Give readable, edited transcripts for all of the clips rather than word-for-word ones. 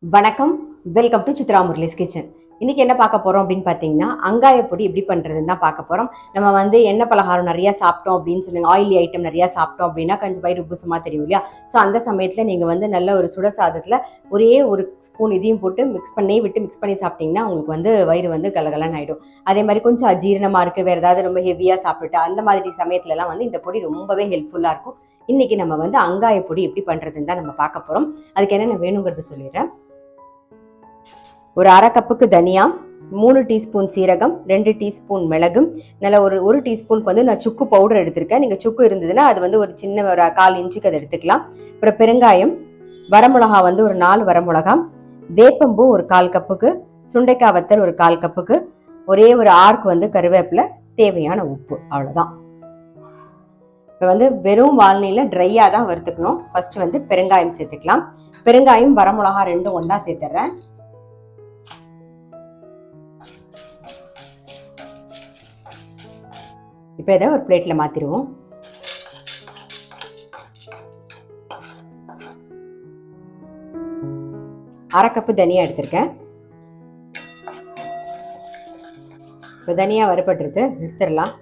வணக்கம், welcome to Chitra Murali's kitchen. இன்னைக்கு என்ன பார்க்க போறோம் அப்படின்னு பார்த்தீங்கன்னா, அங்காய பொடி எப்படி பண்றதுன்னு தான் பார்க்க போறோம். நம்ம எண்ணெய் பலகாரம் நிறைய சாப்பிட்டோம் அப்படின்னு சொன்னாங்க, ஆயிலி ஐட்டம் நிறைய சாப்பிட்டோம் அப்படின்னா கொஞ்சம் வயிறு உப்புசமா தெரியும் இல்லையா? ஸோ அந்த சமயத்தில் நீங்கள் நல்ல ஒரு சுட சாதத்தில் ஒரே ஒரு ஸ்பூன் இதையும் போட்டு மிக்ஸ் பண்ணி சாப்பிட்டீங்கன்னா உங்களுக்கு வயிறு கலகலன்னு ஆகிடும். அதே மாதிரி கொஞ்சம் அஜீரணமாக இருக்குது, வேறு ஏதாவது ரொம்ப ஹெவியாக சாப்பிட்டு அந்த மாதிரி சமயத்துலலாம் இந்த பொடி ரொம்பவே ஹெல்ப்ஃபுல்லாக இருக்கும். இன்னைக்கு நம்ம அங்காய பொடி எப்படி பண்ணுறதுன்னு தான் நம்ம பார்க்க போகிறோம். அதுக்கு என்னென்ன வேணுங்கிறது சொல்லிடுறேன். ஒரு அரை கப்புக்கு தனியா, 3 டீஸ்பூன் சீரகம், 2 டீஸ்பூன் மிளகு, நல்ல ஒரு டீஸ்பூனுக்கு நான் சுக்கு பவுடர் எடுத்திருக்கேன். நீங்கள் சுக்கு இருந்ததுன்னா அது ஒரு சின்ன ஒரு 1/4 இன்ச்சுக்கு அதை எடுத்துக்கலாம். அப்புறம் பெருங்காயம், வரமிளகா ஒரு 4 வரமிளகா, வேப்பம்பூ ஒரு 1/4 கப்புக்கு, சுண்டைக்காய் வத்தல் ஒரு 1/4 கப்புக்கு, ஒரே ஒரு ஆர்க் கருவேப்பிலை, தேவையான உப்பு, அவ்வளோதான். இப்போ வெறும் வால்நீல ட்ரையாக தான் வறுத்துக்கணும். ஃபர்ஸ்ட் பெருங்காயம் சேர்த்துக்கலாம். பெருங்காயம் வரமிளகா 2 ஒன்றா சேர்த்துறேன். இப்போ இதை ஒரு பிளேட்டில் மாற்றிடுவோம். அரை கப்பு தனியா எடுத்திருக்கேன். இப்போ தனியா வறுபட்டுருது, எடுத்துடலாம்.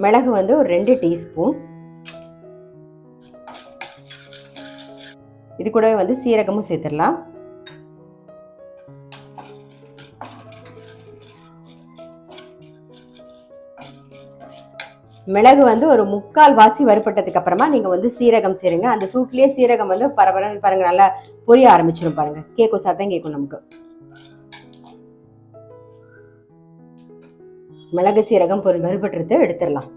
மிளகு ஒரு 2 டீஸ்பூன். இது கூடவே சீரகமும் சேர்த்துடலாம். மிளகு ஒரு 3/4 வாசி வறுபட்டதுக்கு அப்புறமா நீங்க சீரகம் சேருங்க. அந்த சூட்லயே சீரகம் பரபரன்னு பாருங்க, நல்லா பொரிய ஆரம்பிச்சிடும் பாருங்க. கேக்கும் சத்தம் கேட்கும் நமக்கு. மிளகு சீரகம் வறுபட்டுறது எடுத்துடலாம்.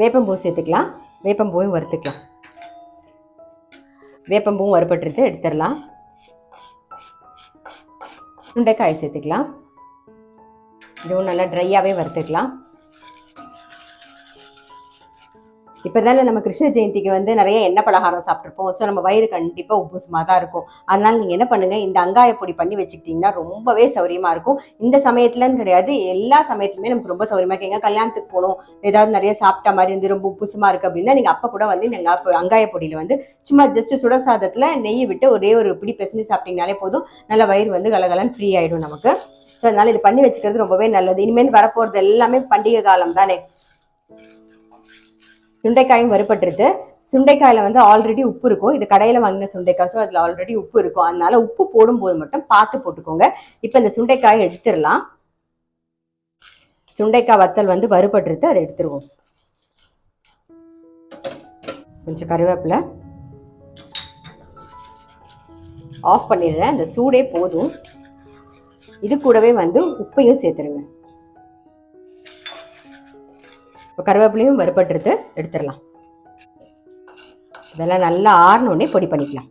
வேப்பம்பூ சேர்த்துக்கலாம். வேப்பம்பூவும் வறுத்துக்கலாம். வேப்பம்பூவும் வறுபட்டுறது எடுத்துடலாம். சுண்டைக்காய் சேர்த்துக்கலாம். இதுவும் நல்லா ட்ரையாகவே வறுத்துக்கலாம். இப்போ தானே நம்ம கிருஷ்ண ஜெயந்திக்கு நிறைய எண்ணெய் பலகாரம் சாப்பிட்ருப்போம். ஸோ நம்ம வயிறு கண்டிப்பாக உப்புசமாக தான் இருக்கும். அதனால நீங்கள் என்ன பண்ணுங்கள், இந்த அங்காய பொடி பண்ணி வச்சுக்கிட்டிங்கன்னா ரொம்பவே சௌரியமாக இருக்கும். இந்த சமயத்துலன்னு கிடையாது, எல்லா சமயத்துலையுமே நமக்கு ரொம்ப சௌரியமாக இருக்கு. எங்கள் கல்யாணத்துக்கு போகணும், ஏதாவது நிறைய சாப்பிட்ட மாதிரி ரொம்ப உப்புசமாக இருக்குது அப்படின்னா நீங்கள் அப்போ கூட நீங்கள் அங்காய பொடியில் சும்மா ஜஸ்ட் சுட சாதத்தில் நெய் விட்டு ஒரே ஒரு பிடி பிசைஞ்சு சாப்பிட்டீங்கனாலே போதும், நல்ல வயிறு கலகலன்னு ஃப்ரீ ஆகிடும் நமக்கு. ஸோ அதனால இது பண்ணி வச்சுக்கிறது ரொம்பவே நல்லது. இனிமேல் வரப்போகிறது எல்லாமே பண்டிகை காலம் தானே. சுண்டைக்காயும் வறுபட்டுருது. சுண்டைக்காயில ஆல்ரெடி உப்பு இருக்கும். இது கடையில வாங்கின சுண்டைக்காய், ஸோ அதில் ஆல்ரெடி உப்பு இருக்கும். அதனால உப்பு போடும்போது மட்டும் பார்த்து போட்டுக்கோங்க. இப்போ இந்த சுண்டைக்காயை எடுத்துடலாம். சுண்டைக்காய் வத்தல் வறுபட்டுருது, அதை எடுத்துருவோம். கொஞ்சம் கருவேப்பிலை ஆஃப் பண்ணிடுறேன். இந்த சூடே போதும். இது கூடவே உப்பையும் சேர்த்துருங்க. கருவேப்பிலையும் வறுபட்டுருது, எடுத்துடலாம். இதெல்லாம் நல்லா ஆறினோடனே பொடி பண்ணிக்கலாம்.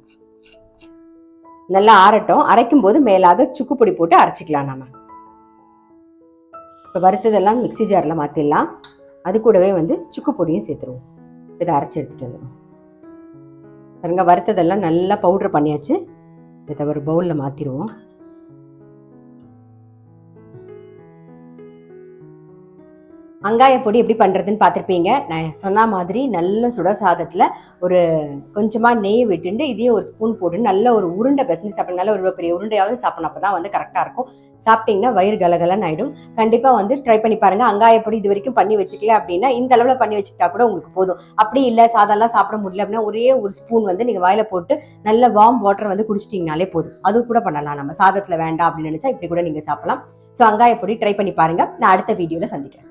நல்லா ஆறட்டும். அரைக்கும் போது மேலாக சுக்கு பொடி போட்டு அரைச்சிக்கலாம். நாம இப்போ வறுத்ததெல்லாம் மிக்சி ஜாரில் மாற்றிடலாம். அது கூடவே சுக்கு பொடியும் சேர்த்துருவோம். இதை அரைச்சி எடுத்துட்டு வந்துடும் பாருங்க. வறுத்ததெல்லாம் நல்லா பவுடர் பண்ணியாச்சு. இதை ஒரு பவுலில் மாற்றிடுவோம். அங்காய பொடி எப்படி பண்ணுறதுன்னு பார்த்துருப்பீங்க. நான் சொன்ன மாதிரி நல்ல சுட சாதத்தில் ஒரு கொஞ்சமாக நெய் விட்டுண்டு இதையும் ஒரு ஸ்பூன் போட்டு நல்ல ஒரு உருண்டை பிசைஞ்சு சாப்பிடுங்க. நல்ல ஒரு பெரிய உருண்டையாவது சாப்பிடணும், அப்போ தான் கரெக்டாக இருக்கும். சாப்பிட்டீங்கன்னா வயிறு கலகலன்னு ஆகிடும். கண்டிப்பாக ட்ரை பண்ணி பாருங்கள். அங்காய பொடி இது வரைக்கும் பண்ணி வச்சுக்கல அப்படின்னா இந்த அளவில் பண்ணி வச்சுக்கிட்டா கூட உங்களுக்கு போதும். அப்படி இல்லை சாதம்லாம் சாப்பிட முடியல அப்படின்னா ஒரே ஒரு ஸ்பூன் நீங்கள் வாயில் போட்டு நல்ல வார்ம் வாட்டர் குடிச்சிட்டிங்கனாலே போதும். அது கூட பண்ணலாம். நம்ம சாதத்தில் வேண்டாம் அப்படின்னு நினச்சா இப்படி கூட நீங்கள் சாப்பிடலாம். ஸோ அங்காய பொடி ட்ரை பண்ணி பாருங்கள். நான் அடுத்த வீடியோவில் சந்திக்கிறேன்.